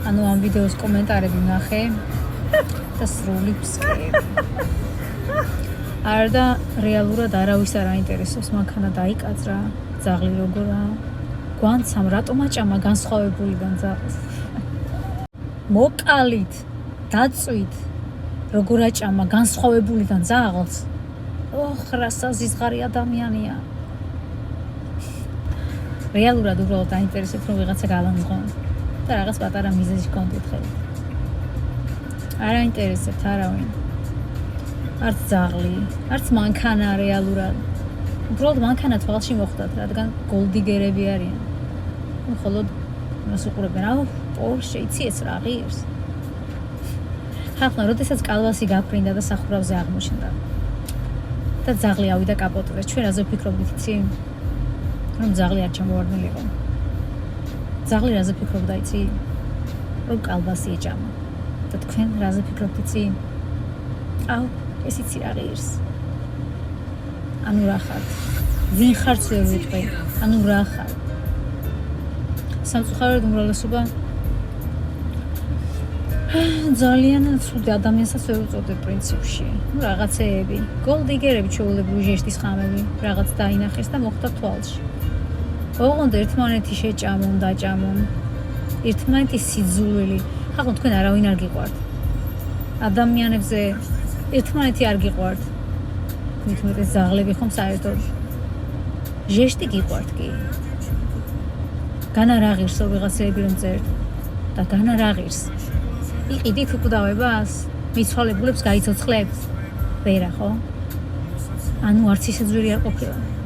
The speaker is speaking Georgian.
ანუ ამ ვიდეოს კომენტარები ნახე და სრული ფსკერი. არა და რეალურად არავის არ აინტერესებს მანქანა დაიკაცრა, ძაღლი როგორა, გვანცამ რატომ აჭამა განსხვავებულიდან ძაღლს. მოკალით, დაწვით, როგორ აჭამა განსხვავებულიდან ძაღლს. ოხ, რა საზიზღარი ადამიანია. რეალურად უბრალოდ აინტერესებს რომ ვიღაცა გალამიღონ და რაღაც პატარა მიზეზი გქონდეთ ხელით. არ აინტერესებთ არავინ. არც ძაღლი, არც მანქანა რეალურად. უბრალოდ მანქანა თვალში მოხვდათ, რადგან გოლდიგერები არიან. მხოლოდ მას უყურებენ, აუ, პორშე, იცი ეს რა ღირს. ხალხმა როდესაც კალვასი გაფრინდა და სახურავზე აღმოჩნდა. და ძაღლი ავიდა კაპოტზე. ჩვენ რაზე ვფიქრობდით, იცი? რომ ძაღლი არ ჩამოვარდნილიყო. ძაღლი რაზე ფიქრობდა, იცი? რომ კალვასი ეჭამა. და თქვენ რაზე ფიქრობთ, იცი? აუ, ეს იცი რა ღირს. ანუ რა ხართ? ვინ ხარც ვერ ვიტყვი. ანუ რა ხართ? სამწუხაროდ უმრავლესობა ძალიან ცუდი ადამიანსაც ვერ უწოდებ პრინციპში. ნუ რაღაცეები, გოლდიგერები, ჩვეულებრივი ჟესტის ხამები, რაღაც დაინახეს და მოხვდა თვალში. ოღონდ ერთმანეთი შეჭამონ, დაჭამონ. ერთმანეთის სიძულვილი. ხახო თქვენ არავინ არ გიყვართ. ადამიანებზე ერთმანეთი არ გიყვართ. თუმცა ზაღლები ხომ საერთოდ ჟესტი გიყვართ კი. განა რა ღირსო ვიღაცეები რომ წერთ და განა რა ღირს. იყიდით უკვდავებას, მიცვალებულებს გაიცოცხლებთ. ვერა ხო? ანუ არც ისე ძვირი არ ყოფილა.